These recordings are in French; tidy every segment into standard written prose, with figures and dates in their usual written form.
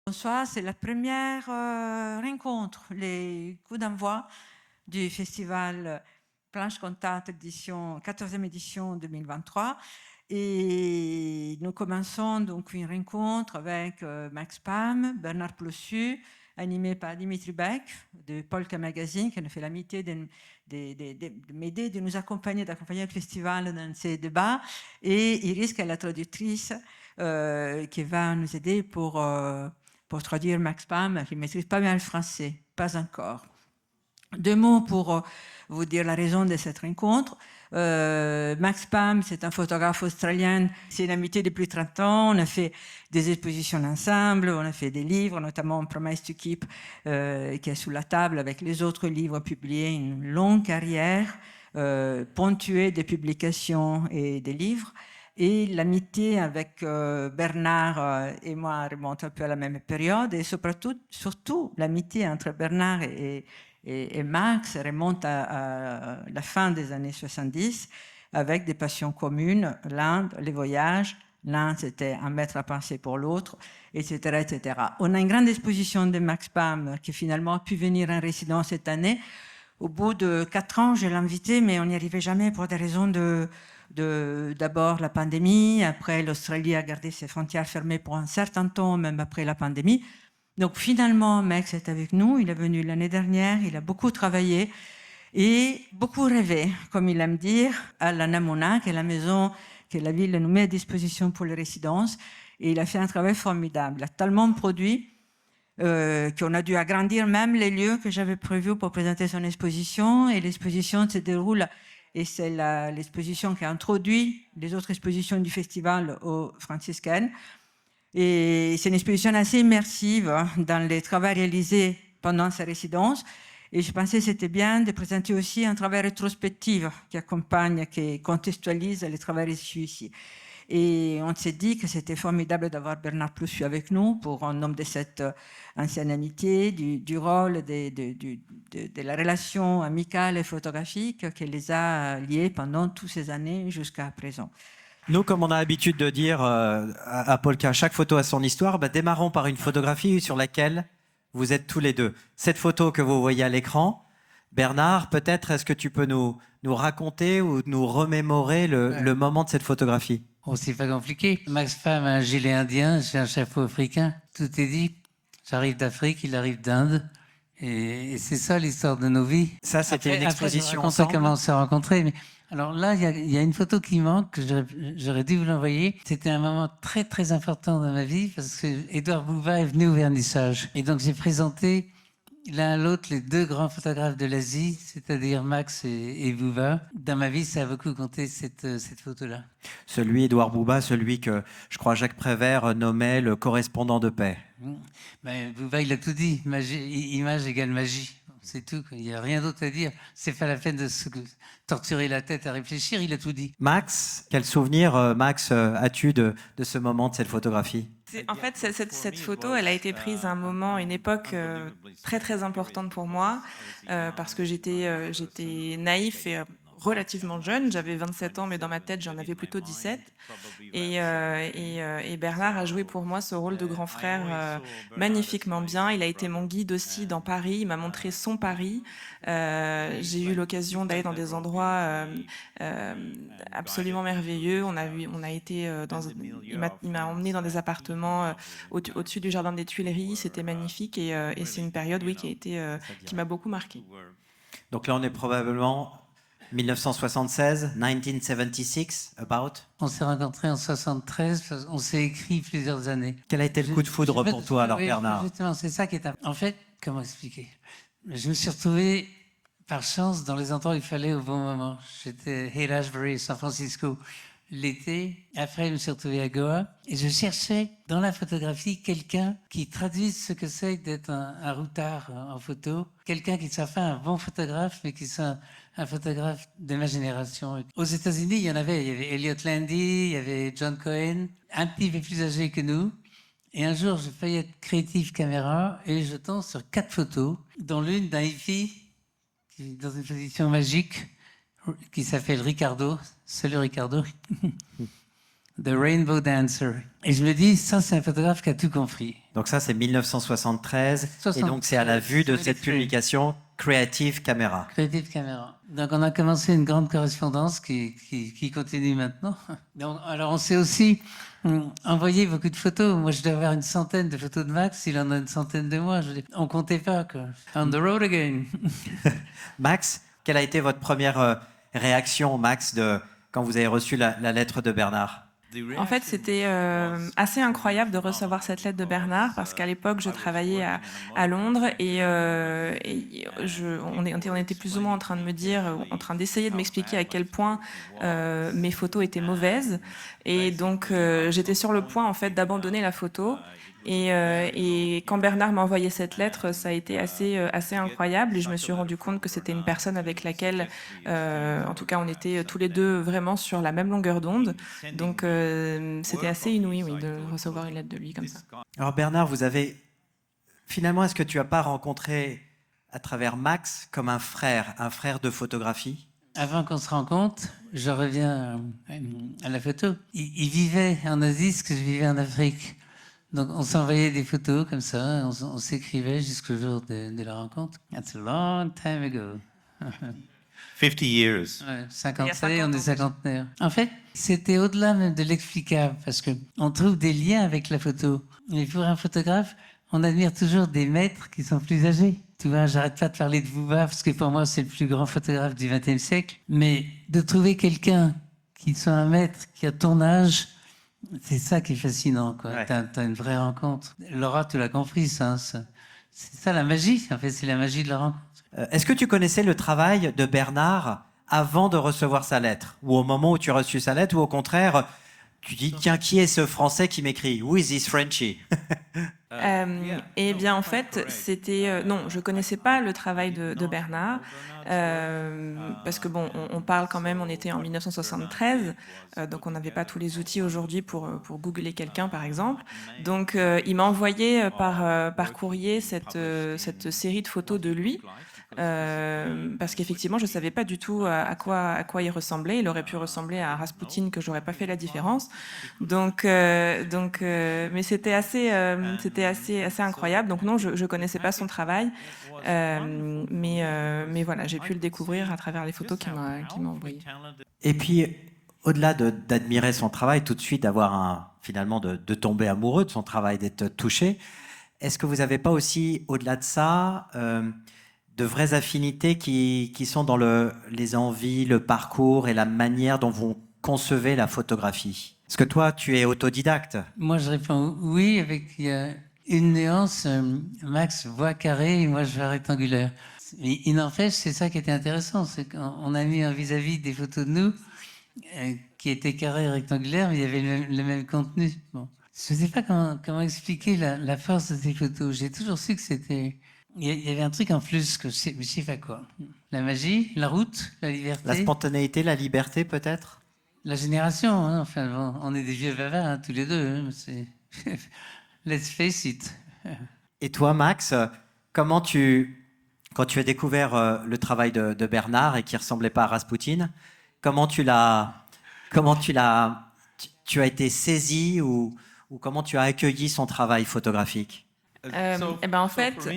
Bonsoir, c'est la première rencontre, les coups d'envoi du festival Planche Contact édition, 14e édition 2023. Et nous commençons donc une rencontre avec Max Pam, Bernard Plossu, animé par Dimitri Beck de Polka Magazine, qui nous fait l'amitié de m'aider, de nous accompagner, d'accompagner le festival dans ces débats, et Iris, qui est la traductrice, qui va nous aider pour traduire Max Pam, qui ne maîtrise pas bien le français, pas encore. Deux mots pour vous dire la raison de cette rencontre. Max Pam, c'est un photographe australien, c'est une amitié depuis 30 ans, on a fait des expositions ensemble, on a fait des livres, notamment Promise to Keep, qui est sous la table avec les autres livres publiés, une longue carrière ponctuée de publications et des livres. Et l'amitié avec Bernard et moi remonte un peu à la même période, et surtout l'amitié entre Bernard et Max remonte à la fin des années 70, avec des passions communes, l'Inde, les voyages. L'un, c'était un maître à penser pour l'autre, etc., etc. On a une grande exposition de Max Pam qui finalement a pu venir en résidence cette année. Au bout de 4 ans, je l'ai invité, mais on n'y arrivait jamais pour des raisons d'abord la pandémie, après l'Australie a gardé ses frontières fermées pour un certain temps, même après la pandémie. Donc finalement, Max est avec nous, il est venu l'année dernière, il a beaucoup travaillé et beaucoup rêvé, comme il aime dire, à la Namona, qui est la maison que la ville nous met à disposition pour les résidences. Et il a fait un travail formidable. Il a tellement produit qu'on a dû agrandir même les lieux que j'avais prévus pour présenter son exposition. Et l'exposition se déroule, et c'est l'exposition qui a introduit les autres expositions du festival aux franciscaines. Et c'est une exposition assez immersive dans les travaux réalisés pendant sa résidence. Et je pensais que c'était bien de présenter aussi un travail rétrospectif qui accompagne, qui contextualise les travaux réussis ici. Et on s'est dit que c'était formidable d'avoir Bernard Plossu avec nous pour un homme de cette ancienne amitié, du rôle de la relation amicale et photographique qui les a liés pendant toutes ces années jusqu'à présent. Nous, comme on a l'habitude de dire à Polka, chaque photo a son histoire, démarrons par une photographie sur laquelle vous êtes tous les deux. Cette photo que vous voyez à l'écran, Bernard, peut-être est-ce que tu peux nous raconter ou nous remémorer le moment de cette photographie? Oh, c'est pas compliqué. Max Pam a un gilet indien, j'ai un chapeau africain. Tout est dit. J'arrive d'Afrique, il arrive d'Inde. Et c'est ça l'histoire de nos vies. Ça, c'était une exposition On ensemble. comment on s'est rencontrés. Mais alors là, il y a une photo qui manque, que j'aurais dû vous l'envoyer. C'était un moment très, très important dans ma vie parce que Édouard Bouva est venu au vernissage. Et donc, j'ai présenté l'un à l'autre les deux grands photographes de l'Asie, c'est-à-dire Max et Bouva. Dans ma vie, ça a beaucoup compté, cette photo-là. Celui, Édouard Bouba, celui que, je crois, Jacques Prévert nommait le correspondant de paix. Bouba, il a tout dit. Image égale magie. C'est tout. Il n'y a rien d'autre à dire. C'est pas la peine de se torturer la tête à réfléchir. Il a tout dit. Max, quel souvenir, Max, as-tu de ce moment, de cette photographie? En fait, cette photo, elle a été prise à un moment, une époque très très importante pour moi, parce que j'étais naïf et relativement jeune. J'avais 27 ans, mais dans ma tête, j'en avais plutôt 17. Et Bernard a joué pour moi ce rôle de grand frère magnifiquement bien. Il a été mon guide aussi dans Paris. Il m'a montré son Paris. J'ai eu l'occasion d'aller dans des endroits absolument merveilleux. Il m'a emmené dans des appartements au-dessus du jardin des Tuileries. C'était magnifique et c'est une période, oui, qui m'a beaucoup marquée. Donc là, on est probablement 1976, 1976, about. On s'est rencontrés en 73, on s'est écrit plusieurs années. Quel a été le coup de foudre pour toi, alors, Bernard? Justement, c'est ça qui est... En fait, comment expliquer? Je me suis retrouvé, par chance, dans les endroits où il fallait au bon moment. J'étais à Haight-Ashbury, San Francisco, l'été. Après, je me suis retrouvé à Goa. Et je cherchais, dans la photographie, quelqu'un qui traduise ce que c'est d'être un routard en photo. Quelqu'un qui soit pas un bon photographe, mais qui soit un photographe de ma génération. Aux États-Unis, il y avait Elliot Landy, il y avait John Cohen, un petit peu plus âgé que nous. Et un jour, je fais être Creative Camera et je tombe sur 4 photos, dont l'une d'un hippie qui est dans une position magique, qui s'appelle Ricardo. Salut Ricardo. The Rainbow Dancer. Et je me dis, ça, c'est un photographe qui a tout compris. Donc ça, c'est 1973. Et donc, c'est à la vue de cette publication Creative Camera. Creative Camera. Donc, on a commencé une grande correspondance qui continue maintenant. Donc, alors, on s'est aussi envoyé beaucoup de photos. Moi, je dois avoir une centaine de photos de Max. Il en a une centaine de moi. On comptait pas, quoi. On the road again. Max, quelle a été votre première réaction, Max, quand vous avez reçu la lettre de Bernard? En fait, c'était assez incroyable de recevoir cette lettre de Bernard parce qu'à l'époque, je travaillais à Londres et on était plus ou moins en train de me dire, en train d'essayer de m'expliquer à quel point mes photos étaient mauvaises. Et donc, j'étais sur le point en fait d'abandonner la photo. Et quand Bernard m'a envoyé cette lettre, ça a été assez incroyable et je me suis rendu compte que c'était une personne avec laquelle, en tout cas, on était tous les deux vraiment sur la même longueur d'onde. Donc, c'était assez inouï, oui, de recevoir une lettre de lui comme ça. Alors Bernard, finalement, est-ce que tu n'as pas rencontré à travers Max comme un frère de photographie? Avant qu'on se rencontre, je reviens à la photo. Il vivait en Asie ce que je vivais en Afrique. Donc, on s'envoyait des photos comme ça, on s'écrivait jusqu'au jour de la rencontre. That's a long time ago. 50 years. Ouais, 50 années, on est cinquantenaire. En fait, c'était au-delà même de l'explicable, parce qu'on trouve des liens avec la photo. Et pour un photographe, on admire toujours des maîtres qui sont plus âgés. Tu vois, j'arrête pas de parler de Vouva, parce que pour moi, c'est le plus grand photographe du XXe siècle. Mais de trouver quelqu'un qui soit un maître, qui a ton âge, c'est ça qui est fascinant, quoi. Ouais. T'as une vraie rencontre. Laura, tu l'as compris, ça. C'est ça la magie, en fait, c'est la magie de la rencontre. Est-ce que tu connaissais le travail de Bernard avant de recevoir sa lettre? Ou au moment où tu as reçu sa lettre? Ou au contraire, tu dis, tiens, qui est ce Français qui m'écrit? Who is this Frenchie? Eh bien, en fait, c'était... non, je connaissais pas le travail de Bernard, parce que, bon, on parle quand même, on était en 1973, donc on n'avait pas tous les outils aujourd'hui pour googler quelqu'un, par exemple. Donc, il m'a envoyé par courrier cette série de photos de lui, parce qu'effectivement, je savais pas du tout à quoi il ressemblait. Il aurait pu ressembler à Rasputin, que j'aurais pas fait la différence. Donc, mais c'était assez incroyable. Donc non, je connaissais pas son travail, mais voilà, j'ai pu le découvrir à travers les photos qu'il m'a envoyées. Et puis, au-delà d'admirer son travail, tout de suite d'avoir finalement de tomber amoureux de son travail, d'être touché, est-ce que vous n'avez pas aussi, au-delà de ça, de vraies affinités qui sont dans les envies, le parcours et la manière dont vous concevez la photographie? Parce que toi, tu es autodidacte. Moi, je réponds oui, avec une nuance. Max voit carré et moi, je vois rectangulaire. Mais il n'empêche, c'est ça qui était intéressant, c'est qu'on a mis un vis-à-vis des photos de nous qui étaient carrés et rectangulaires, mais il y avait le même contenu. Bon. Je ne sais pas comment expliquer la force de ces photos. J'ai toujours su que c'était... Il y avait un truc en plus, que je sais pas quoi. La magie, la route, la liberté. La spontanéité, la liberté, peut-être? La génération, hein, enfin, bon, on est des vieux bavards, hein, tous les deux. Hein, c'est... Let's face it. Et toi, Max, quand tu as découvert le travail de Bernard et qui ressemblait pas à Rasputin, tu as été saisi ou comment tu as accueilli son travail photographique? Eh ben en fait,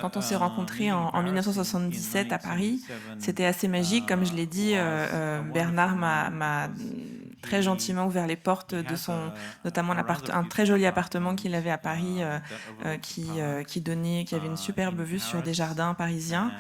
quand on s'est rencontrés en 1977 à Paris, c'était assez magique. Comme je l'ai dit, Bernard m'a très gentiment ouvert les portes de notamment un très joli appartement qu'il avait à Paris, qui avait une superbe vue sur des jardins parisiens.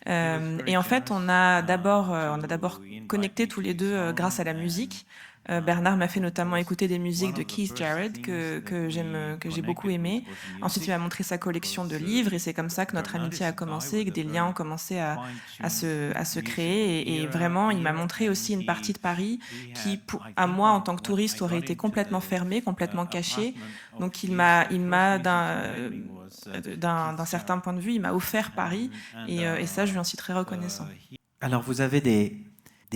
Et en fait, on a d'abord connecté tous les deux grâce à la musique. Bernard m'a fait notamment écouter des musiques de Keith Jarrett que j'ai beaucoup aimé. Ensuite, il m'a montré sa collection de livres et c'est comme ça que notre amitié a commencé, que des liens ont commencé à se créer. Et vraiment, il m'a montré aussi une partie de Paris qui, à moi, en tant que touriste, aurait été complètement fermée, complètement cachée. Donc, il m'a d'un certain point de vue, il m'a offert Paris et ça, je lui en suis très reconnaissant. Alors, vous avez des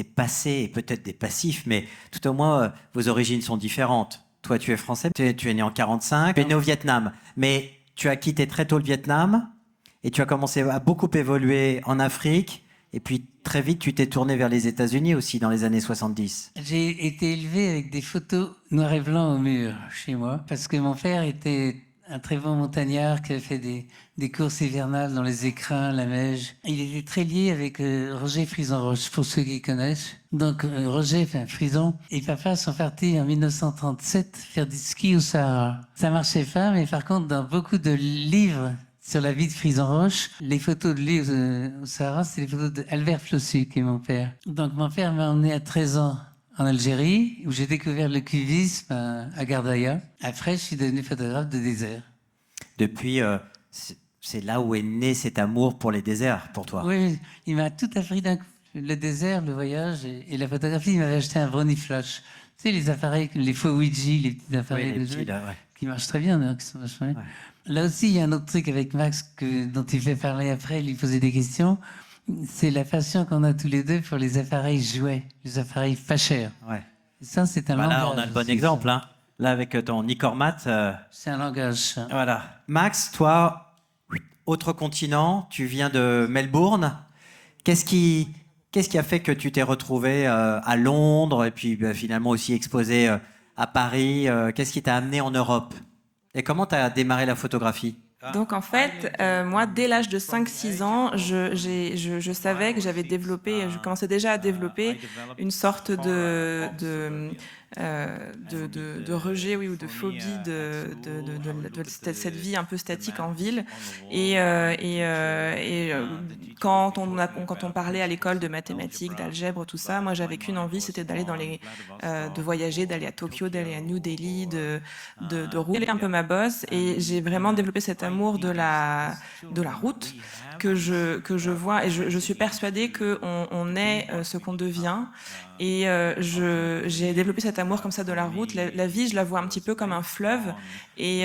passés et peut-être des passifs, mais tout au moins, vos origines sont différentes. Toi, tu es français, tu es né en 1945, tu es né au Vietnam, mais tu as quitté très tôt le Vietnam et tu as commencé à beaucoup évoluer en Afrique et puis très vite, tu t'es tourné vers les États-Unis aussi dans les années 70. J'ai été élevé avec des photos noir et blanc au mur chez moi, parce que mon père était un très bon montagnard qui a fait des courses hivernales dans les écrins, la Meige. Il était très lié avec Roger Frison-Roche, pour ceux qui connaissent. Donc Roger, enfin Frison, et papa sont partis en 1937 faire du ski au Sahara. Ça marchait pas, mais par contre, dans beaucoup de livres sur la vie de Frison-Roche, les photos de lui au Sahara, c'est les photos d'Albert Flossu, qui est mon père. Donc mon père m'a emmené à 13 ans en Algérie, où j'ai découvert le cubisme à Gardaïa. Après, je suis devenu photographe de désert. Depuis, c'est là où est né cet amour pour les déserts, pour toi. Oui, il m'a tout appris d'un coup. Le désert, le voyage et la photographie. Il m'avait acheté un Brownie Flash. Tu sais, les appareils, les faux Ouija, les petits appareils Oui, les de jeu, petits, là, ouais. qui marchent très bien, d'ailleurs, qui sont vachement bien. Là aussi, il y a un autre truc avec Max dont il fait parler après, lui poser des questions. C'est la passion qu'on a tous les deux pour les appareils jouets, les appareils pas chers. Ouais. Et ça, c'est un Bah là, langage. on a le bon aussi, exemple. ça. Hein. Là, avec ton Nicormat. C'est un langage. Ça. Voilà. Max, toi, autre continent, tu viens de Melbourne. Qu'est-ce qui a fait que tu t'es retrouvé à Londres et puis finalement aussi exposé à Paris? Qu'est-ce qui t'a amené en Europe? Et comment tu as démarré la photographie? Donc en fait, moi, dès l'âge de 5-6 ans, je savais que j'avais développé, je commençais déjà à développer une sorte de rejet, oui, ou de phobie de cette vie un peu statique en ville. Quand on parlait à l'école de mathématiques, d'algèbre, tout ça, moi j'avais qu'une envie, c'était d'aller de voyager, d'aller à Tokyo, d'aller à New Delhi, de rouler un peu ma bosse. Et j'ai vraiment développé cet amour de la route que je vois, et je suis persuadée qu'on est ce qu'on devient. Et j'ai développé cet amour comme ça de la route. La vie, je la vois un petit peu comme un fleuve. Et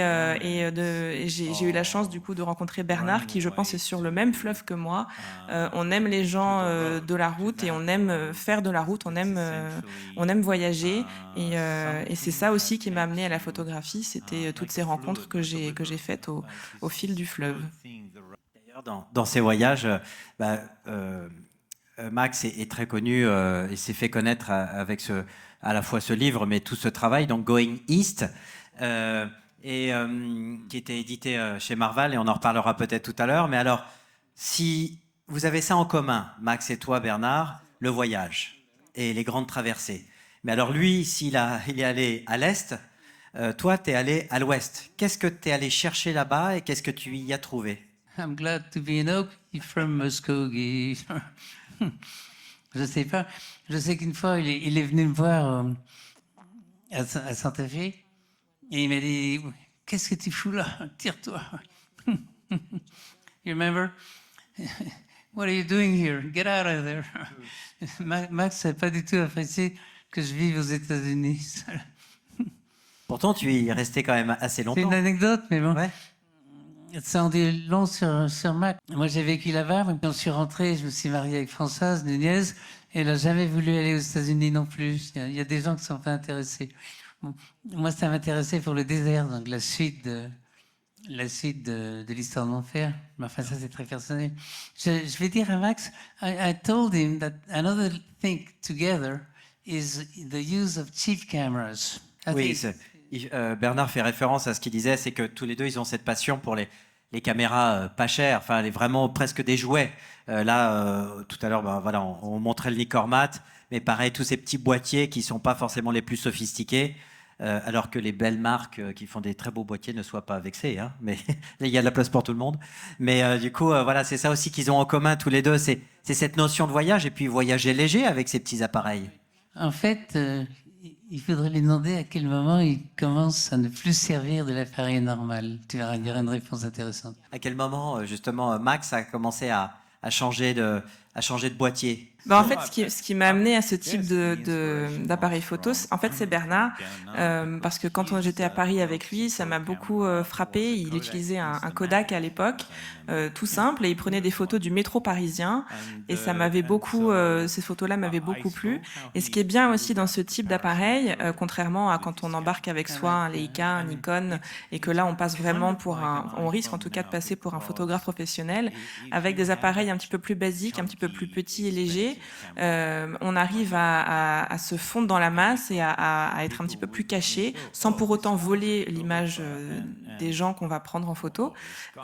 j'ai eu la chance du coup de rencontrer Bernard, qui je pense est sur le même fleuve que moi. On aime les gens de la route et on aime faire de la route. On aime voyager. Et c'est ça aussi qui m'a amené à la photographie. C'était toutes ces rencontres que j'ai faites au fil du fleuve. D'ailleurs, dans ces voyages, Max est très connu et s'est fait connaître avec à la fois ce livre, mais tout ce travail, donc Going East, qui était édité chez Marval, et on en reparlera peut-être tout à l'heure. Mais alors, si vous avez ça en commun, Max et toi, Bernard, le voyage et les grandes traversées. Mais alors lui, il est allé à l'Est, toi, tu es allé à l'Ouest. Qu'est-ce que tu es allé chercher là-bas et qu'est-ce que tu y as trouvé? I'm glad to be in Oak from Muskogee. Je sais pas. Je sais qu'une fois, il est venu me voir à Santa Fe et il m'a dit « Qu'est-ce que tu fous là? Tire-toi. » You remember? What are you doing here? Get out of there. Max n'a pas du tout apprécié que je vive aux États-Unis. Pourtant, tu y es resté quand même assez longtemps. C'est une anecdote, mais bon. Ouais. Ça en dit long sur Max. Moi, j'ai vécu là-bas. Quand je suis rentré, je me suis marié avec Françoise Nunez. Elle n'a jamais voulu aller aux États-Unis non plus. Il y a des gens qui ne sont pas intéressés. Bon, moi, ça m'intéressait pour le désert, donc la suite de l'histoire de mon père. Mais enfin, ça, c'est très personnel. Je vais dire à Max, I told him that another thing together is the use of cheap cameras. Oui, Bernard fait référence à ce qu'il disait, c'est que tous les deux, ils ont cette passion pour les caméras pas chères, enfin, vraiment presque des jouets. Tout à l'heure, voilà, on montrait le Nicormat, mais pareil, tous ces petits boîtiers qui sont pas forcément les plus sophistiqués, alors que les belles marques qui font des très beaux boîtiers ne soient pas vexées, hein, mais il y a de la place pour tout le monde. Mais du coup, voilà, c'est ça aussi qu'ils ont en commun tous les deux, c'est cette notion de voyage, et puis voyager léger avec ces petits appareils. En fait, il faudrait lui demander à quel moment il commence à ne plus servir de l'appareil normal. Tu verras, il y aura une réponse intéressante. À quel moment, justement, Max a commencé à changer de boîtier? En fait, ce qui m'a amené à ce type d'appareil photo, en fait, c'est Bernard, parce que quand j'étais à Paris avec lui, ça m'a beaucoup frappé. Il utilisait un Kodak à l'époque, tout simple, et il prenait des photos du métro parisien, et ça m'avait beaucoup, ces photos-là m'avaient beaucoup plu. Et ce qui est bien aussi dans ce type d'appareil, contrairement à quand on embarque avec soi un Leica, un Nikon, et que là, on passe vraiment on risque en tout cas de passer pour un photographe professionnel, avec des appareils un petit peu plus basiques, un petit peu plus petit et léger, on arrive à se fondre dans la masse et à être un petit peu plus caché, sans pour autant voler l'image des gens qu'on va prendre en photo.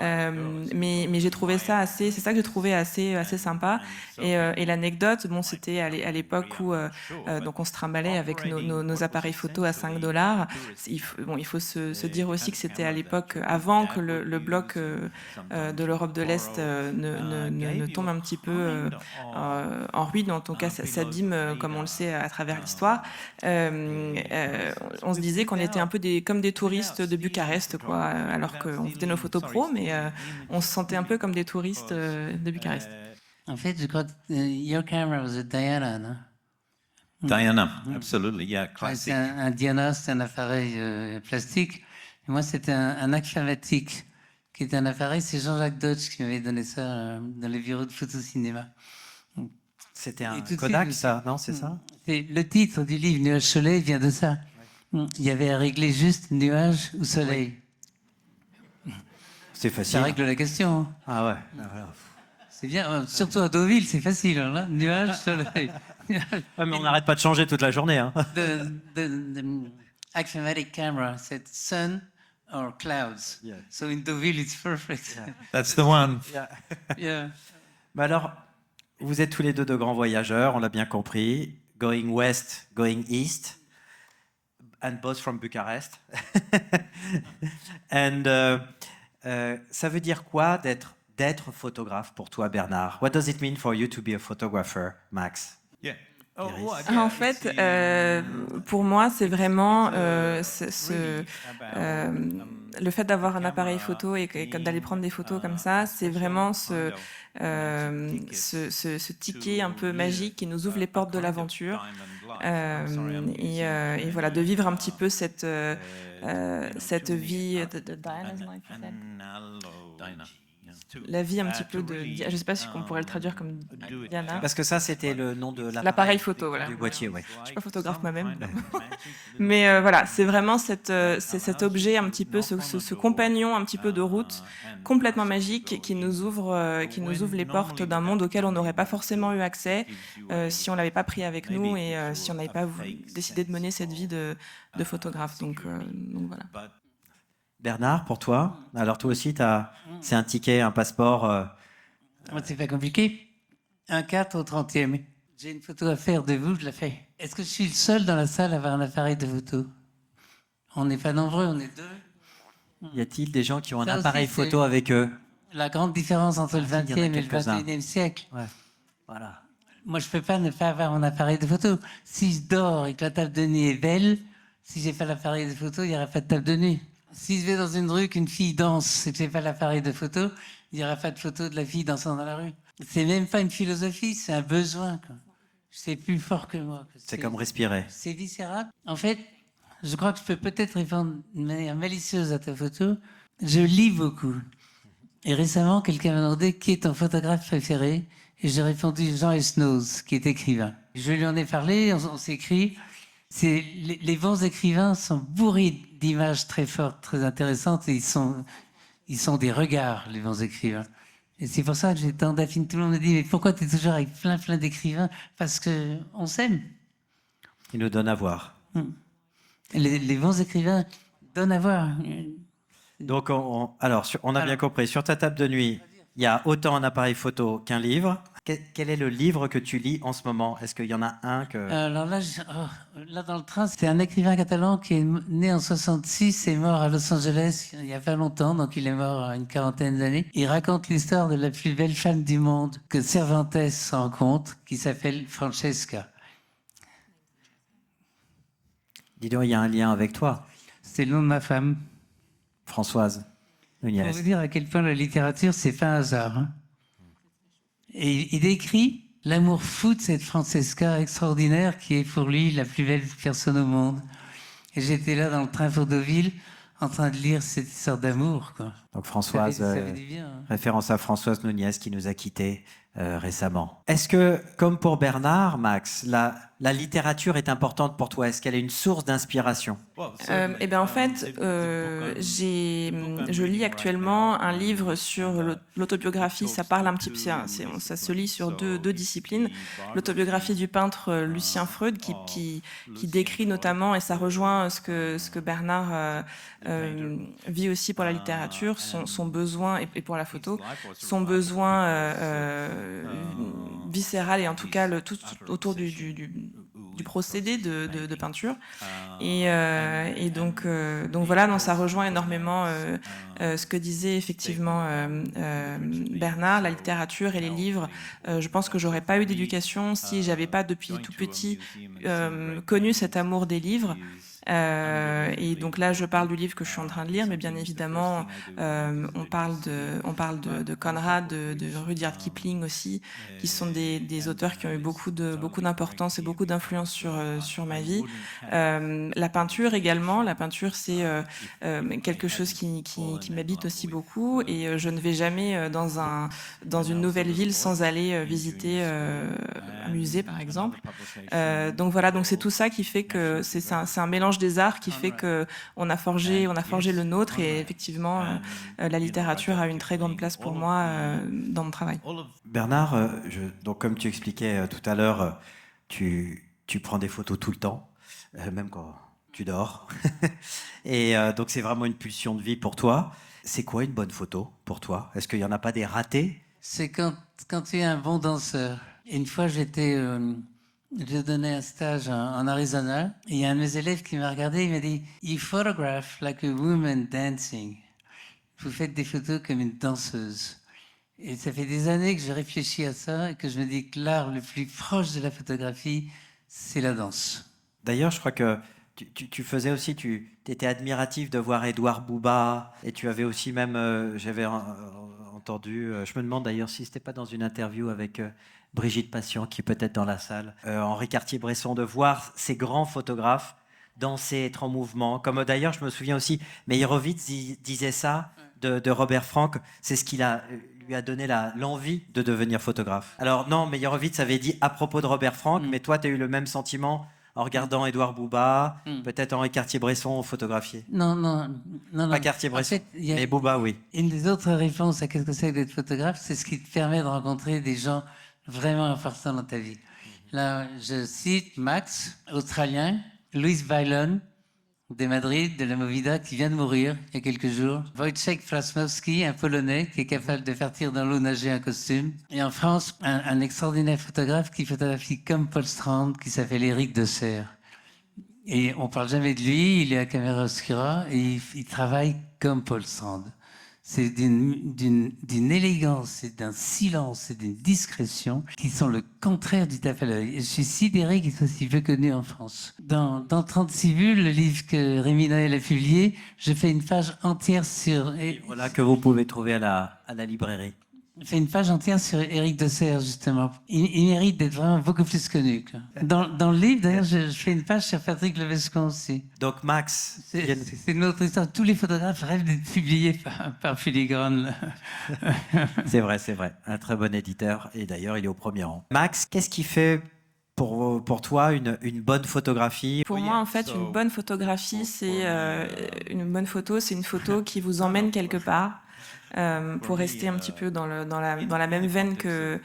Mais j'ai trouvé ça c'est ça que j'ai trouvé assez sympa. Et l'anecdote, bon, c'était à l'époque où donc on se trimballait avec nos appareils photo à $5. Il faut se dire aussi que c'était à l'époque avant que le bloc de l'Europe de l'Est ne tombe un petit peu en ruine, en tout cas s'abîme comme on le sait à travers l'histoire. On se disait qu'on était un peu comme des touristes de Bucarest, quoi, alors qu'on faisait nos photos pro, mais on se sentait un peu comme des touristes de Bucarest. En fait, je crois que your camera was a Diana, non? Diana, absolutely, yeah, Ouais, classic. c'est un Diana, c'est un appareil plastique. Et moi, c'était un Aquamatic, qui était un appareil. C'est Jean-Jacques Dodge qui m'avait donné ça dans les bureaux de photo-cinéma. C'était un Et tout de Kodak, suite, ça, non, c'est ça? Le titre du livre, Nuage Soleil, vient de ça. Il y avait à régler juste nuage ou soleil. C'est Ça facile. règle la question. Hein. Ah ouais. Ah, voilà. C'est bien. Surtout à Deauville, c'est facile. Hein, là. Nuage, soleil. Ouais, mais on n'arrête pas de changer toute la journée. Hein. The Axiomatic camera said sun or clouds. Yeah. So in Deauville, it's perfect. That's the one. Yeah. Mais alors, vous êtes tous les deux de grands voyageurs, on l'a bien compris. Going west, going east, and both from Bucharest. And ça veut dire quoi d'être photographe pour toi, Bernard? What does it mean for you to be a photographer, Max? Yeah. En fait, pour moi, c'est vraiment le fait d'avoir un appareil photo et d'aller prendre des photos comme ça, c'est vraiment ce ticket un peu magique qui nous ouvre les portes de l'aventure. Et voilà, de vivre un petit peu cette vie la vie un petit peu de... Je ne sais pas si on pourrait le traduire comme Diana. Parce que ça, c'était le nom de L'appareil photo, voilà. du boîtier, oui. Je ne suis pas photographe moi-même. Mais voilà, c'est vraiment cet objet, un petit peu, ce compagnon un petit peu de route, complètement magique, qui nous ouvre les portes d'un monde auquel on n'aurait pas forcément eu accès si on ne l'avait pas pris avec nous et si on n'avait pas décidé de mener cette vie de photographe. Donc voilà. Bernard, pour toi? Alors toi aussi, c'est un ticket, un passeport. Moi, c'est pas compliqué. Un 4 au 30e. J'ai une photo à faire de vous, je la fais. Est-ce que je suis le seul dans la salle à avoir un appareil de photo? On n'est pas nombreux, on est deux. Y a-t-il des gens qui ont un Ça aussi, appareil c'est- photo avec eux? La grande différence entre le il y en a 20e et le quelques-uns. 21e siècle. Ouais. Voilà. Moi, je peux pas ne pas avoir mon appareil de photo. Si je dors et que la table de nuit est belle, si j'ai pas l'appareil de photo, il n'y aura pas de table de nuit. Si je vais dans une rue qu'une fille danse et que j'ai pas l'appareil de photo, il n'y aura pas de photo de la fille dansant dans la rue. C'est même pas une philosophie, c'est un besoin, quoi. C'est plus fort que moi. C'est comme respirer. C'est viscéral. En fait, je crois que je peux peut-être répondre de manière malicieuse à ta photo. Je lis beaucoup. Et récemment, quelqu'un m'a demandé qui est ton photographe préféré. Et j'ai répondu Jean Esnoz, qui est écrivain. Je lui en ai parlé, on s'écrit. Les bons écrivains sont bourrés d'images très fortes, très intéressantes. Et ils sont des regards, les bons écrivains. Et c'est pour ça que j'ai tant d'affinités. Tout le monde me dit, mais pourquoi tu es toujours avec plein d'écrivains? Parce qu'on s'aime. Il nous donne à voir. Les bons écrivains donnent à voir. Donc, on a bien compris. Sur ta table de nuit, il y a autant un appareil photo qu'un livre. Quel est le livre que tu lis en ce moment? Est-ce qu'il y en a un que... Alors là, là, dans le train, c'est un écrivain catalan qui est né en 66 et mort à Los Angeles il n'y a pas longtemps, donc il est mort à une quarantaine d'années. Il raconte l'histoire de la plus belle femme du monde que Cervantes rencontre, qui s'appelle Francesca. Dis donc, il y a un lien avec toi, C'est le nom de ma femme. Françoise Pour Nunez. vous dire à quel point la littérature, c'est pas un hasard. Hein. Et il décrit l'amour fou de cette Francesca extraordinaire qui est pour lui la plus belle personne au monde. Et j'étais là dans le train pour Deauville en train de lire cette histoire d'amour. Quoi. Donc Françoise, Ça fait du bien. Hein. référence à Françoise Nunez qui nous a quittés récemment. Est-ce que, comme pour Bernard, Max, la littérature est importante pour toi? Est-ce qu'elle est une source d'inspiration? Eh bien, en fait, je lis actuellement un livre sur l'autobiographie. Ça parle un petit peu, ça se lit sur deux disciplines. L'autobiographie du peintre Lucien Freud, qui décrit notamment, et ça rejoint ce que Bernard vit aussi pour la littérature, son besoin, et pour la photo, son besoin viscéral, et en tout cas tout autour du procédé de peinture. Et donc voilà, donc ça rejoint énormément ce que disait effectivement Bernard, la littérature et les livres. Je pense que j'aurais pas eu d'éducation si j'avais pas depuis tout petit connu cet amour des livres. Et donc là, je parle du livre que je suis en train de lire, mais bien évidemment, on parle de Conrad, de Rudyard Kipling aussi, qui sont des auteurs qui ont eu beaucoup d'importance et beaucoup d'influence sur ma vie. La peinture également. La peinture, c'est quelque chose qui m'habite aussi beaucoup, et je ne vais jamais dans une nouvelle ville sans aller visiter un musée, par exemple. Donc voilà, donc c'est tout ça qui fait que c'est un mélange des arts qui fait que on a forgé le nôtre, et effectivement la littérature a une très grande place pour moi dans mon travail. Bernard, donc comme tu expliquais tout à l'heure, tu prends des photos tout le temps, même quand tu dors. Et donc c'est vraiment une pulsion de vie pour toi. C'est quoi une bonne photo pour toi? Est-ce qu'il n'y en a pas des ratés? C'est quand tu es un bon danseur. Une fois, j'ai donné un stage en Arizona, et il y a un de mes élèves qui m'a regardé, il m'a dit « You photograph like a woman dancing ». Vous faites des photos comme une danseuse. Et ça fait des années que je réfléchis à ça, et que je me dis que l'art le plus proche de la photographie, c'est la danse. D'ailleurs, je crois que tu faisais aussi, tu étais admiratif de voir Édouard Bouba, et tu avais aussi même, j'avais entendu, je me demande d'ailleurs si c'était pas dans une interview avec Brigitte Patient, qui est peut-être dans la salle, Henri Cartier-Bresson, de voir ces grands photographes danser, être en mouvement. Comme d'ailleurs, je me souviens aussi, Meyerowitz disait ça de Robert Frank, c'est ce qui lui a donné l'envie de devenir photographe. Alors non, Meyerowitz avait dit à propos de Robert Frank, mais toi, tu as eu le même sentiment en regardant Édouard Bouba, peut-être Henri Cartier-Bresson photographié. Non. Pas Cartier-Bresson, En fait, mais Bouba, oui. Une des autres réponses à qu'est-ce que c'est que d'être photographe, c'est ce qui te permet de rencontrer des gens vraiment importants dans ta vie. Là, je cite Max, australien, Louis Bailon, de Madrid, de la Movida, qui vient de mourir il y a quelques jours. Wojciech Frasmowski, un Polonais qui est capable de faire tirer dans l'eau, nager un costume. Et en France, un extraordinaire photographe qui photographie comme Paul Strand, qui s'appelle Éric de Serres. Et on parle jamais de lui, il est à Camera Obscura, et il travaille comme Paul Strand. C'est d'une élégance, et d'un silence, et d'une discrétion qui sont le contraire du tape à l'œil. Je suis sidéré qu'il soit si peu connu en France. Dans 36 vues, le livre que Rémi Noël a publié, je fais une page entière sur... Voilà, que vous pouvez trouver à la librairie. Je fais une page entière sur Éric de Serres, justement. Il mérite d'être vraiment beaucoup plus connu, quoi. Dans le livre, d'ailleurs, je fais une page sur Patrick Levescon aussi. Donc Max... C'est une autre histoire. Tous les photographes rêvent d'être publiés par Filigrane. C'est vrai. Un très bon éditeur. Et d'ailleurs, il est au premier rang. Max, qu'est-ce qui fait pour toi une bonne photographie? Pour moi, en fait, une bonne photographie, c'est une photo qui vous emmène quelque part. Pour rester un petit peu dans la même veine que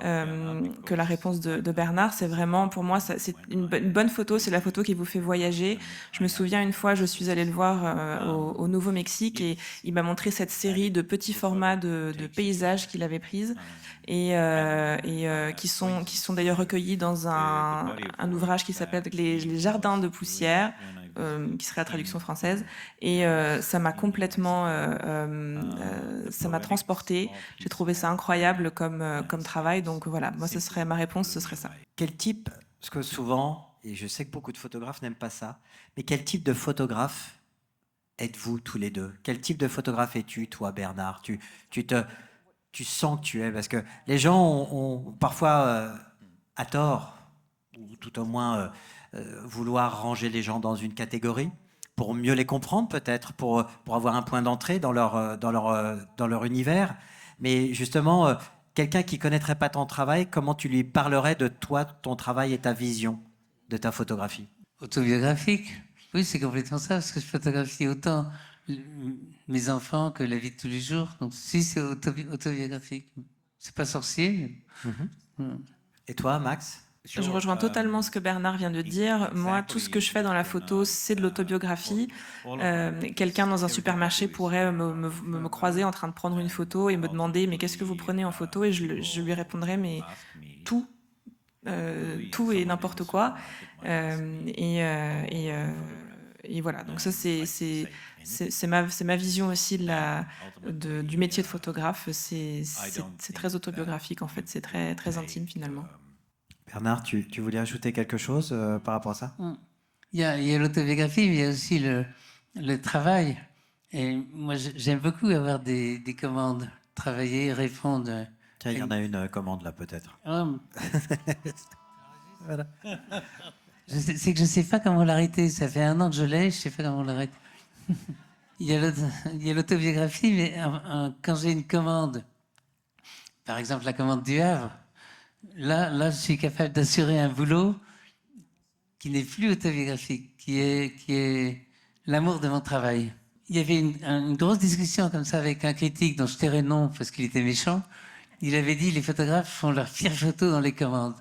la réponse de Bernard, c'est vraiment, pour moi, c'est une bonne photo, c'est la photo qui vous fait voyager. Je me souviens une fois, je suis allée le voir au Nouveau-Mexique, et il m'a montré cette série de petits formats de paysages qu'il avait prises, et qui sont d'ailleurs recueillis dans un ouvrage qui s'appelle les Jardins de poussière, qui serait la traduction française, et ça m'a complètement ça m'a transportée. J'ai trouvé ça incroyable comme travail, donc voilà, moi ma réponse, ce serait ça. Quel type, parce que souvent, et je sais que beaucoup de photographes n'aiment pas ça, mais quel type de photographe êtes-vous tous les deux? Quel type de photographe es-tu, toi, Bernard? Tu sens que tu es, parce que les gens ont parfois, à tort, ou tout au moins vouloir ranger les gens dans une catégorie, pour mieux les comprendre peut-être, pour avoir un point d'entrée dans leur univers. Mais justement, quelqu'un qui connaîtrait pas ton travail, comment tu lui parlerais de toi, ton travail et ta vision de ta photographie? Autobiographique. Oui, c'est complètement ça, parce que je photographie autant mes enfants que la vie de tous les jours. Donc, si, c'est autobiographique. C'est pas sorcier. Et toi, Max? Je rejoins totalement ce que Bernard vient de dire. Moi, tout ce que je fais dans la photo, c'est de l'autobiographie. Quelqu'un dans un supermarché pourrait me croiser en train de prendre une photo et me demander « mais qu'est-ce que vous prenez en photo ?» Et je lui répondrais « mais tout, tout et n'importe quoi. » Et voilà, donc ça c'est ma vision aussi du métier de photographe. C'est très autobiographique en fait, c'est très, très intime finalement. Bernard, tu voulais ajouter quelque chose par rapport à ça? Il y a l'autobiographie, mais il y a aussi le travail. Et moi, j'aime beaucoup avoir des commandes, travailler, répondre. Tiens, il y en a une commande là, peut-être. Voilà. C'est que je ne sais pas comment l'arrêter. Ça fait 1 an que je l'ai, je ne sais pas comment l'arrêter. Il y a l'autobiographie, mais quand j'ai une commande, par exemple la commande du Havre, là, je suis capable d'assurer un boulot qui n'est plus autobiographique, qui est l'amour de mon travail. Il y avait une grosse discussion comme ça avec un critique dont je tairai le nom parce qu'il était méchant. Il avait dit les photographes font leurs pires photos dans les commandes.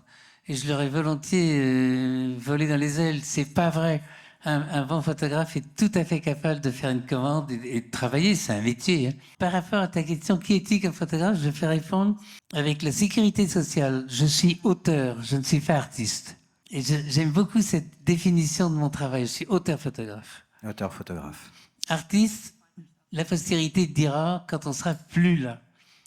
Et je leur ai volontiers volé dans les ailes. C'est pas vrai. Un bon photographe est tout à fait capable de faire une commande et de travailler. C'est un métier. Hein. Par rapport à ta question, qui est-il comme photographe? Je vais répondre avec la sécurité sociale. Je suis auteur, je ne suis pas artiste. Et j'aime beaucoup cette définition de mon travail. Je suis auteur-photographe. Auteur-photographe. Artiste, la postérité dira quand on sera plus là.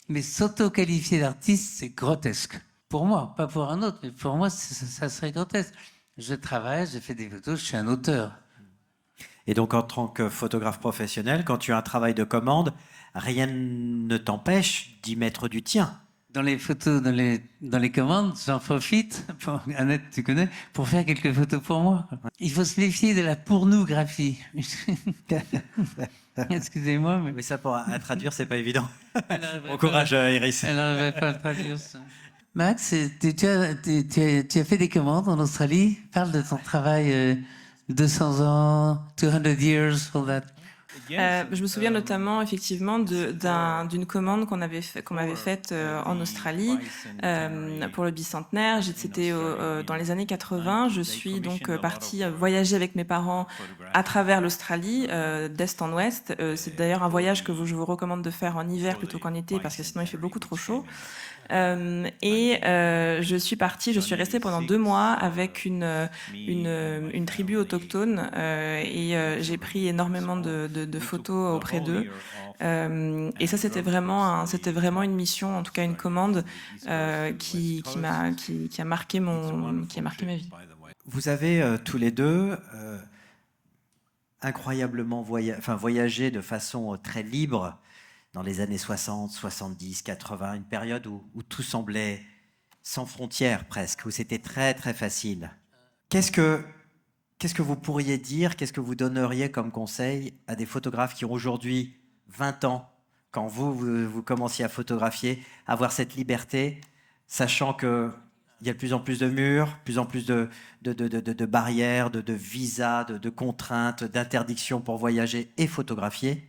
Mais s'auto-qualifier d'artiste, c'est grotesque. Pour moi, pas pour un autre, mais pour moi, ça serait grotesque. Je travaille, je fais des photos, je suis un auteur. Et donc, en tant que photographe professionnel, quand tu as un travail de commande, rien ne t'empêche d'y mettre du tien. Dans les photos, dans les commandes, j'en profite, Annette, tu connais, pour faire quelques photos pour moi. Il faut se méfier de la pornographie. Excusez-moi, mais... Mais ça, à traduire, c'est pas évident. Bon courage, Iris. Elle n'arrivait pas à le traduire, ça. Max, tu as fait des commandes en Australie. Parle de ton travail 200 ans, 200 years, all that. Je me souviens notamment effectivement d'une commande qu'on m'avait faite en Australie pour le bicentenaire. C'était dans les années 80. Je suis donc partie voyager avec mes parents à travers l'Australie, d'est en ouest. C'est d'ailleurs un voyage que je vous recommande de faire en hiver plutôt qu'en été parce que sinon il fait beaucoup trop chaud. Je suis restée pendant 2 mois avec une tribu autochtone et j'ai pris énormément de photos auprès d'eux. Et ça, c'était vraiment une mission, en tout cas une commande qui a marqué ma vie. Vous avez tous les deux incroyablement voyagé de façon très libre dans les années 60, 70, 80, une période où tout semblait sans frontières presque, où c'était très très facile. Qu'est-ce que vous pourriez dire, qu'est-ce que vous donneriez comme conseil à des photographes qui ont aujourd'hui 20 ans, quand vous commenciez à photographier, avoir cette liberté, sachant qu'il y a de plus en plus de murs, de plus en plus de barrières, de visas, de contraintes, d'interdictions pour voyager et photographier.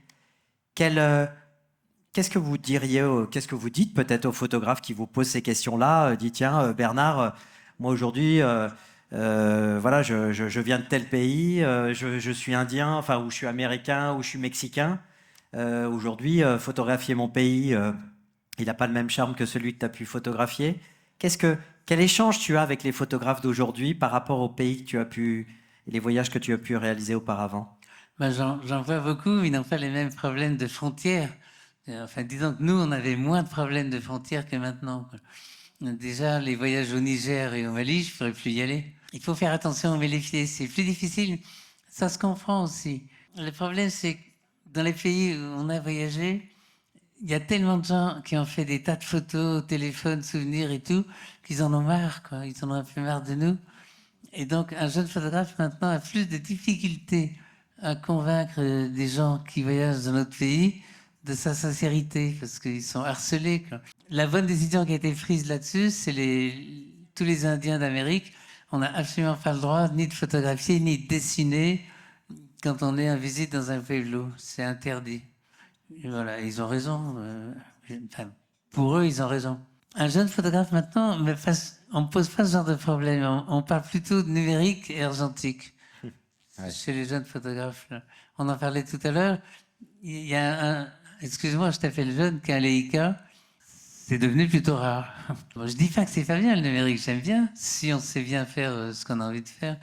Qu'est-ce que vous diriez, qu'est-ce que vous dites peut-être aux photographes qui vous posent ces questions-là? Dites, tiens, Bernard, moi aujourd'hui, voilà, je viens de tel pays, je suis indien, enfin, ou je suis américain, ou je suis mexicain. Aujourd'hui, photographier mon pays, il n'a pas le même charme que celui que tu as pu photographier. Quel échange tu as avec les photographes d'aujourd'hui par rapport au pays que tu as pu, et les voyages que tu as pu réaliser auparavant? Ben, j'en vois beaucoup, ils n'ont pas les mêmes problèmes de frontières. Enfin, disons que nous, on avait moins de problèmes de frontières que maintenant. Déjà, les voyages au Niger et au Mali, je ne pourrais plus y aller. Il faut faire attention, mais c'est plus difficile. Ça se comprend aussi. Le problème, c'est que dans les pays où on a voyagé, il y a tellement de gens qui ont fait des tas de photos, téléphones, souvenirs et tout, qu'ils en ont marre, quoi. Ils en ont un peu marre de nous. Et donc, un jeune photographe, maintenant, a plus de difficultés à convaincre des gens qui voyagent dans notre pays de sa sincérité, parce qu'ils sont harcelés, quoi. la bonne décision qui a été prise là-dessus, c'est tous les Indiens d'Amérique. On n'a absolument pas le droit ni de photographier, ni de dessiner quand on est en visite dans un pueblo. C'est interdit. Et voilà, ils ont raison. Enfin, pour eux, ils ont raison. Un jeune photographe maintenant, on ne pose pas ce genre de problème. On parle plutôt de numérique et argentique chez les jeunes photographes. Là. On en parlait tout à l'heure. Il y a excuse-moi, je t'appelle jeune, qu'un Leica, c'est devenu plutôt rare. Bon, je dis pas que c'est pas bien le numérique, j'aime bien, si on sait bien faire ce qu'on a envie de faire.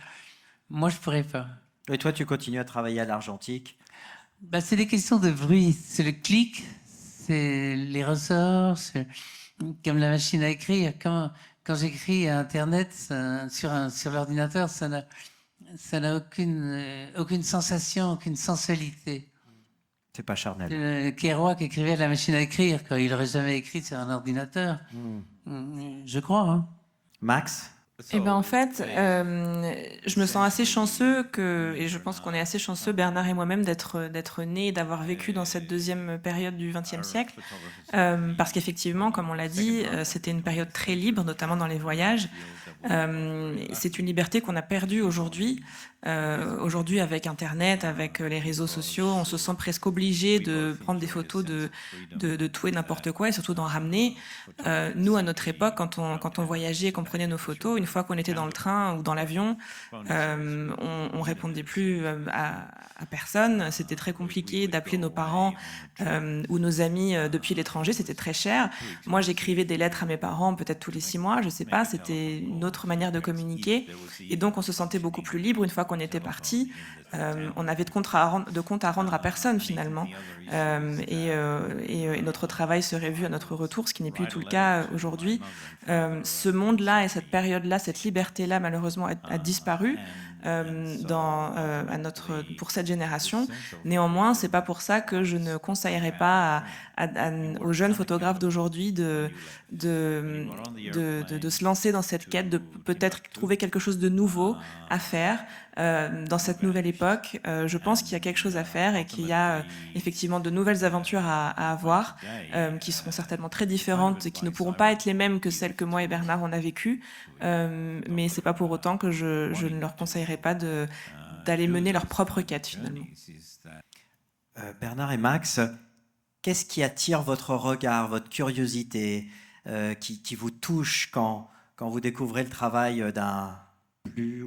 Moi, je pourrais pas. Et toi, tu continues à travailler à l'argentique? Bah, c'est des questions de bruit, c'est le clic, c'est les ressorts, c'est comme la machine à écrire. Quand j'écris à Internet sur l'ordinateur, ça n'a aucune sensation, aucune sensualité. C'est pas charnel. Kerouac écrivait à la machine à écrire quand il n'aurait jamais écrit sur un ordinateur. Je crois. Hein. Max? Eh ben en fait, je me sens assez chanceux et je pense qu'on est assez chanceux, Bernard et moi-même, d'être nés et d'avoir vécu dans cette deuxième période du XXe siècle, parce qu'effectivement, comme on l'a dit, c'était une période très libre, notamment dans les voyages. C'est une liberté qu'on a perdue aujourd'hui. Aujourd'hui, avec Internet, avec les réseaux sociaux, on se sent presque obligé de prendre des photos de tout et n'importe quoi, et surtout d'en ramener. Nous, à notre époque, quand on voyageait et qu'on prenait nos photos, une fois qu'on était dans le train ou dans l'avion, on répondait plus à personne. C'était très compliqué d'appeler nos parents ou nos amis depuis l'étranger. C'était très cher. Moi, j'écrivais des lettres à mes parents peut-être tous les 6 mois, je sais pas. C'était une autre manière de communiquer. Et donc, on se sentait beaucoup plus libre une fois qu'on était parti. On avait de compte à rendre à personne finalement. Et notre travail serait vu à notre retour, ce qui n'est plus du tout le cas aujourd'hui. Ce monde-là et cette période-là, cette liberté-là, malheureusement, a disparu pour cette génération. Néanmoins, c'est pas pour ça que je ne conseillerais pas aux jeunes photographes d'aujourd'hui de se lancer dans cette quête, de peut-être trouver quelque chose de nouveau à faire dans cette nouvelle époque. Je pense qu'il y a quelque chose à faire et qu'il y a effectivement de nouvelles aventures à avoir qui seront certainement très différentes et qui ne pourront pas être les mêmes que celles que moi et Bernard on a vécues. Mais c'est pas pour autant que je ne leur conseillerais pas d'aller mener leur propre quête finalement. Bernard et Max, qu'est-ce qui attire votre regard, votre curiosité, qui vous touche quand vous découvrez le travail d'un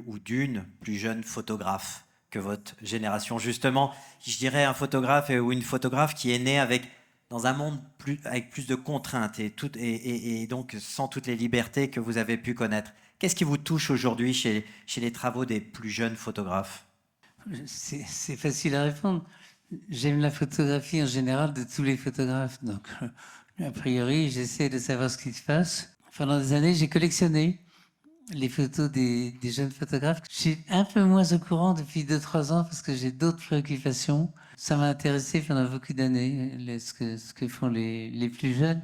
ou d'une plus jeune photographe que votre génération? Justement, je dirais un photographe ou une photographe qui est née dans un monde avec plus de contraintes et donc sans toutes les libertés que vous avez pu connaître. Qu'est-ce qui vous touche aujourd'hui chez les travaux des plus jeunes photographes? C'est facile à répondre. J'aime la photographie en général de tous les photographes. Donc, a priori, j'essaie de savoir ce qui se passe. Pendant des années, j'ai collectionné les photos des jeunes photographes. Je suis un peu moins au courant depuis 2-3 ans parce que j'ai d'autres préoccupations. Ça m'a intéressé pendant beaucoup d'années, ce que font les plus jeunes.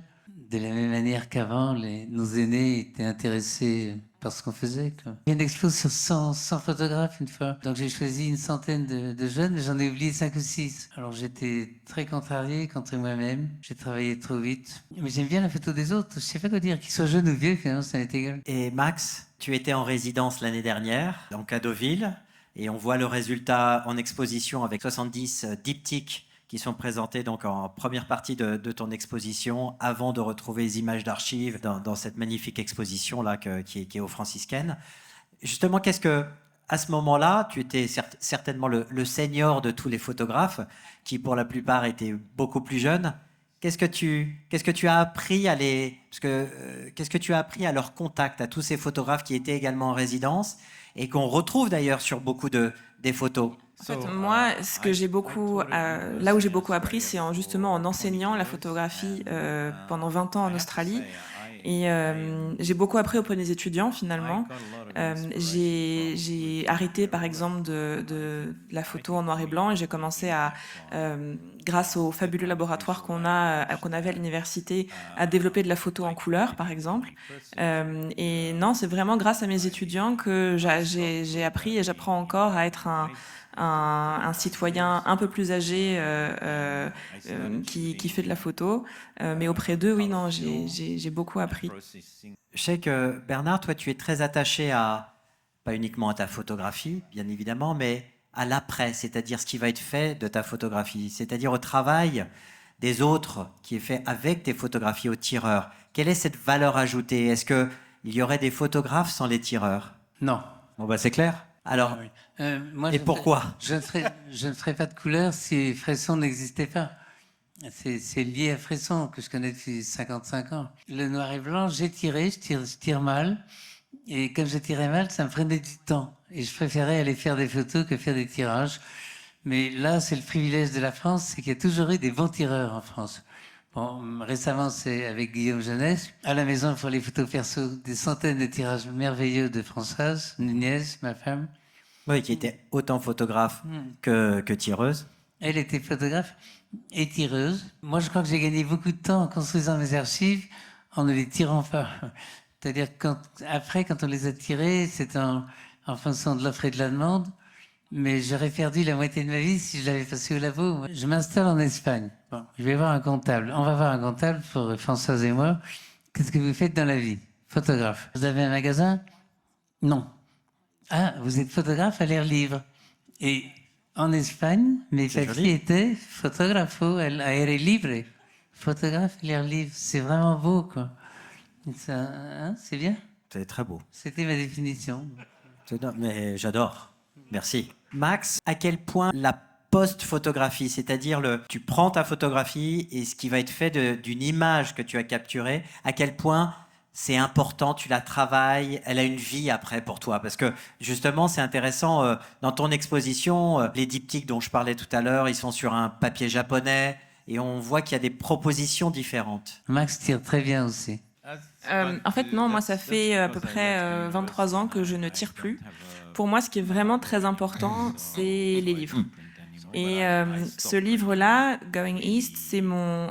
De la même manière qu'avant, nos aînés étaient intéressés par ce qu'on faisait. Quoi. Il y a une expo sur 100 photographes une fois. Donc j'ai choisi une centaine de jeunes, mais j'en ai oublié 5 ou 6. Alors j'étais très contrarié contre moi-même. J'ai travaillé trop vite. Mais j'aime bien la photo des autres. Je sais pas quoi dire, qu'ils soient jeunes ou vieux, finalement, ça m'est égal. Et Max, tu étais en résidence l'année dernière, dans Cadeauville, et on voit le résultat en exposition avec 70 diptyques qui sont présentés donc en première partie de ton exposition, avant de retrouver les images d'archives dans cette magnifique exposition là qui est aux Franciscaines. Justement, qu'est-ce que, à ce moment-là, tu étais certainement le senior de tous les photographes, qui pour la plupart étaient beaucoup plus jeunes. Qu'est-ce que tu as appris qu'est-ce que tu as appris à leur contact, à tous ces photographes qui étaient également en résidence et qu'on retrouve d'ailleurs sur beaucoup des photos? En fait, moi, ce que j'ai là où j'ai beaucoup appris, c'est justement en enseignant la photographie pendant 20 ans en Australie. Et j'ai beaucoup appris auprès des étudiants, finalement. J'ai arrêté, par exemple, de la photo en noir et blanc et j'ai commencé grâce au fabuleux laboratoire qu'on avait à l'université, à développer de la photo en couleur, par exemple. Et non, c'est vraiment grâce à mes étudiants que j'ai appris et j'apprends encore à être un citoyen un peu plus âgé qui fait de la photo. Mais auprès d'eux, oui, non, j'ai beaucoup appris. Je sais que Bernard, toi, tu es très attaché à, pas uniquement à ta photographie, bien évidemment, mais à l'après, c'est-à-dire ce qui va être fait de ta photographie, c'est-à-dire au travail des autres qui est fait avec tes photographies au tireur. Quelle est cette valeur ajoutée? Est-ce qu'il y aurait des photographes sans les tireurs? Non. Bon, bah, c'est clair. Alors, Moi, et pourquoi? je ne ferais pas de couleur si Fresson n'existait pas. C'est lié à Fresson, que je connais depuis 55 ans. Le noir et blanc, j'ai tiré, je tire mal. Et comme je tirais mal, ça me prenait du temps. Et je préférais aller faire des photos que faire des tirages. Mais là, c'est le privilège de la France, c'est qu'il y a toujours eu des bons tireurs en France. Bon, récemment, c'est avec Guillaume Jeunesse. À la maison, pour les photos perso, des centaines de tirages merveilleux de Françoise Nunez, ma femme. Oui, qui était autant photographe que tireuse. Elle était photographe et tireuse. Moi, je crois que j'ai gagné beaucoup de temps en construisant mes archives en ne les tirant pas. C'est-à-dire après, quand on les a tirés, c'est en fonction de l'offre et de la demande. Mais j'aurais perdu la moitié de ma vie si je l'avais passé au labo. Je m'installe en Espagne. Bon, je vais voir un comptable. On va voir un comptable pour Françoise et moi. Qu'est-ce que vous faites dans la vie? Photographe. Vous avez un magasin? Non. Ah, vous êtes photographe à l'air libre. Et en Espagne, mes papiers étaient photografo à aire libre. Photographe à l'air libre. C'est vraiment beau, quoi. Ça, hein, c'est bien? C'est très beau. C'était ma définition. Mais j'adore. Merci. Max, à quel point la post-photographie, c'est-à-dire tu prends ta photographie et ce qui va être fait d'une image que tu as capturée, à quel point c'est important, tu la travailles, elle a une vie après pour toi? Parce que justement, c'est intéressant, dans ton exposition, les diptyques dont je parlais tout à l'heure, ils sont sur un papier japonais et on voit qu'il y a des propositions différentes. Max tire très bien aussi. En fait, non, moi, ça fait à peu près 23 ans que je ne tire plus. Pour moi, ce qui est vraiment très important, c'est les livres. Et ce livre-là, Going East, c'est mon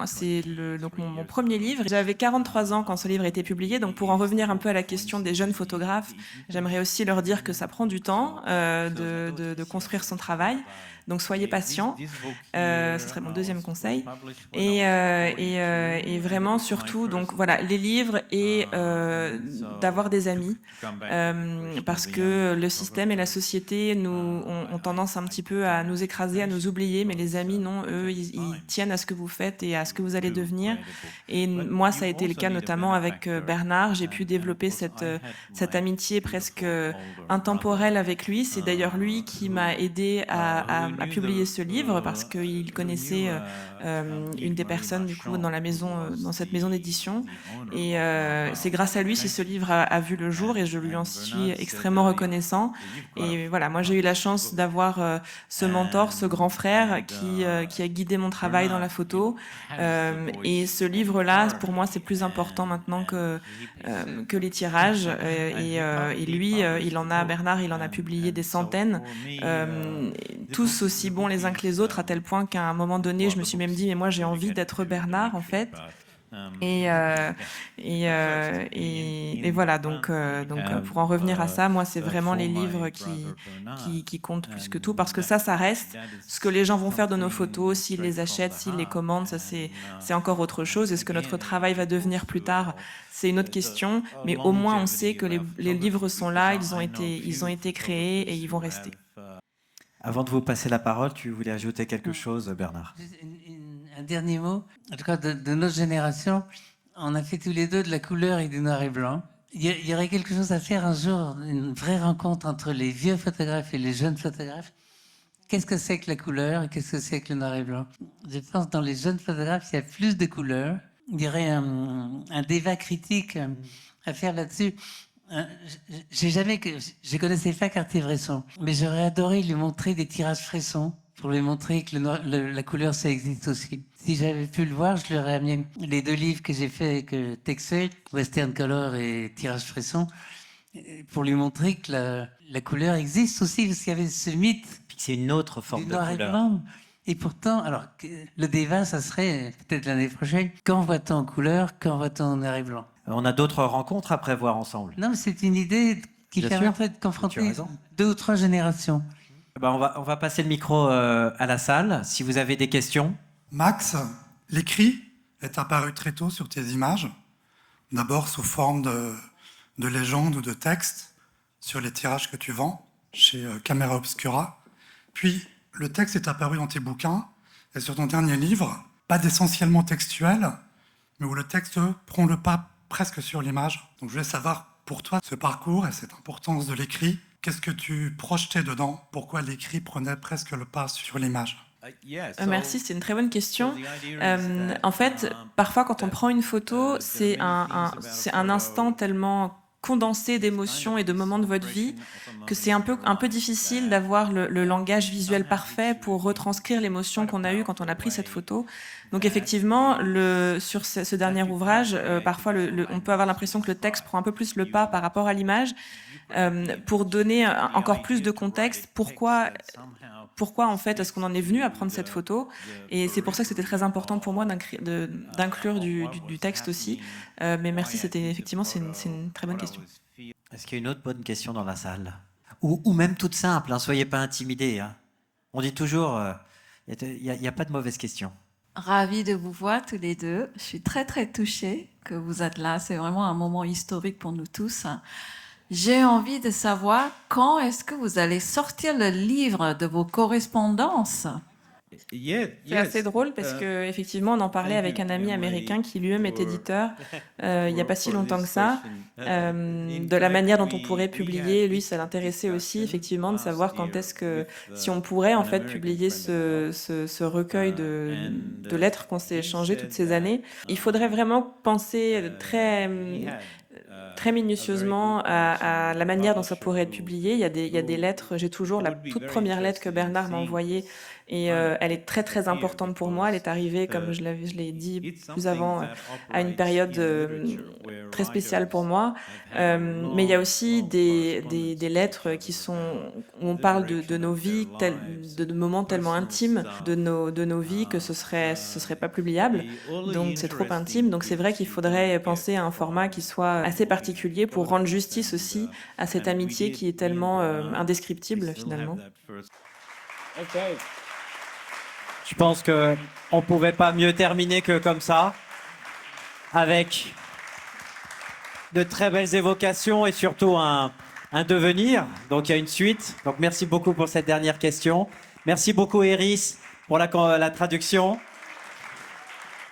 premier livre. J'avais 43 ans quand ce livre a été publié, donc pour en revenir un peu à la question des jeunes photographes, j'aimerais aussi leur dire que ça prend du temps de construire son travail. Donc soyez patients, ce serait mon deuxième conseil. Et vraiment surtout, donc voilà, les livres et d'avoir des amis, parce que le système et la société ont tendance un petit peu à nous écraser, à nous oublier, mais les amis, non, eux, ils tiennent à ce que vous faites et à ce que vous allez devenir. Et moi, ça a été le cas notamment avec Bernard. J'ai pu développer cette amitié presque intemporelle avec lui. C'est d'ailleurs lui qui m'a aidé à publier ce livre parce qu'il connaissait une des personnes du coup dans cette maison d'édition. Et c'est grâce à lui si ce livre a vu le jour et je lui en suis extrêmement reconnaissant. Et voilà, moi j'ai eu la chance d'avoir ce mentor, ce grand frère qui a guidé mon travail dans la photo. Et ce livre-là, pour moi, c'est plus important maintenant que les tirages. Et lui, Bernard, il en a publié des centaines, tous aussi bons les uns que les autres, à tel point qu'à un moment donné, je me suis même dit, mais moi j'ai envie d'être Bernard en fait. Et voilà, donc pour en revenir à ça, moi c'est vraiment les livres qui comptent plus que tout, parce que ça reste ce que les gens vont faire de nos photos, s'ils les achètent, s'ils les commandent, ça c'est encore autre chose. Et ce que notre travail va devenir plus tard, c'est une autre question, mais au moins on sait que les livres sont là, ils ont été créés et ils vont rester. Avant de vous passer la parole, tu voulais ajouter quelque chose, Bernard? Un dernier mot. En tout cas, de notre génération, on a fait tous les deux de la couleur et du noir et blanc. Il y aurait quelque chose à faire un jour, une vraie rencontre entre les vieux photographes et les jeunes photographes. Qu'est-ce que c'est que la couleur et qu'est-ce que c'est que le noir et blanc? Je pense que dans les jeunes photographes, il y a plus de couleurs. Il y aurait un débat critique à faire là-dessus. Je connaissais pas Cartier-Bresson, mais j'aurais adoré lui montrer des tirages Fresson pour lui montrer que la couleur, ça existe aussi. Si j'avais pu le voir, je lui aurais amené les 2 livres que j'ai fait avec Texel, Western Color et Tirage Fresson, pour lui montrer que la couleur existe aussi, parce qu'il y avait ce mythe. C'est une autre forme de couleur. Et blanc. Et pourtant, alors, le débat, ça serait peut-être l'année prochaine. Quand voit-on en couleur, quand voit-on en noir et blanc? On a d'autres rencontres à prévoir ensemble. Non, mais c'est une idée qui permettrait de confronter 2 ou 3 générations. Ben, on va passer le micro à la salle. Si vous avez des questions. Max, l'écrit est apparu très tôt sur tes images, d'abord sous forme de légendes ou de textes sur les tirages que tu vends chez Camera Obscura. Puis le texte est apparu dans tes bouquins et sur ton dernier livre, pas d'essentiellement textuel, mais où le texte prend le pas presque sur l'image. Donc je voulais savoir, pour toi, ce parcours et cette importance de l'écrit, qu'est-ce que tu projetais dedans? Pourquoi l'écrit prenait presque le pas sur l'image? Merci, c'est une très bonne question. En fait, parfois quand on prend une photo, c'est un instant tellement condensé d'émotions et de moments de votre vie que c'est un peu difficile d'avoir le langage visuel parfait pour retranscrire l'émotion qu'on a eue quand on a pris cette photo. Donc effectivement, sur ce dernier ouvrage, parfois on peut avoir l'impression que le texte prend un peu plus le pas par rapport à l'image pour donner encore plus de contexte. Pourquoi en fait est-ce qu'on en est venu à prendre cette photo? Et c'est pour ça que c'était très important pour moi d'inclure du texte aussi. Mais merci, c'est une très bonne question. Est-ce qu'il y a une autre bonne question dans la salle? Ou même toute simple, hein, soyez pas intimidés. Hein. On dit toujours, il n'y a pas de mauvaise question. Ravie de vous voir tous les deux. Je suis très très touchée que vous êtes là. C'est vraiment un moment historique pour nous tous. J'ai envie de savoir quand est-ce que vous allez sortir le livre de vos correspondances. C'est assez drôle parce que effectivement, on en parlait avec un ami américain qui lui-même est éditeur il n'y a pas si longtemps que ça, de la manière dont on pourrait publier. Lui, ça l'intéressait aussi effectivement de savoir quand est-ce que, si on pourrait en fait publier ce recueil de lettres qu'on s'est échangées toutes ces années. Il faudrait vraiment penser très minutieusement à la manière dont ça pourrait être publié. Il y a des lettres, j'ai toujours la toute première lettre que Bernard m'a envoyée et elle est très très importante pour moi. Elle est arrivée, comme je l'ai dit plus avant, à une période très spéciale pour moi. Mais il y a aussi des lettres où on parle de nos vies, de moments tellement intimes de nos vies que ce serait pas publiable. Donc c'est trop intime. Donc c'est vrai qu'il faudrait penser à un format qui soit assez particulier pour rendre justice aussi à cette amitié qui est tellement indescriptible finalement. Je pense qu'on ne pouvait pas mieux terminer que comme ça, avec de très belles évocations et surtout un devenir. Donc il y a une suite. Donc merci beaucoup pour cette dernière question. Merci beaucoup Iris pour la traduction.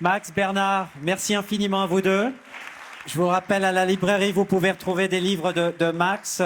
Max, Bernard, merci infiniment à vous deux. Je vous rappelle, à la librairie, vous pouvez retrouver des livres de Max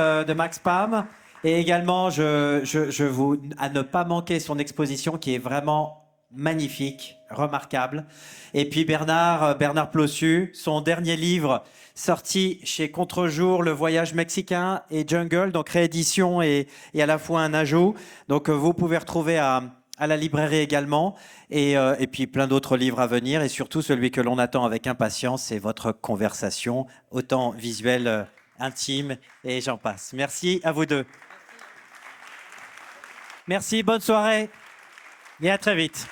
Pam. Et également, je vous à ne pas manquer son exposition qui est vraiment magnifique, remarquable. Et puis Bernard Plossu, son dernier livre sorti chez Contre-jour, Le voyage mexicain et Jungle, donc réédition et à la fois un ajout. Donc vous pouvez retrouver à la librairie également, et puis plein d'autres livres à venir, et surtout celui que l'on attend avec impatience, c'est votre conversation, autant visuelle, intime, et j'en passe. Merci à vous deux. Merci, bonne soirée, et à très vite.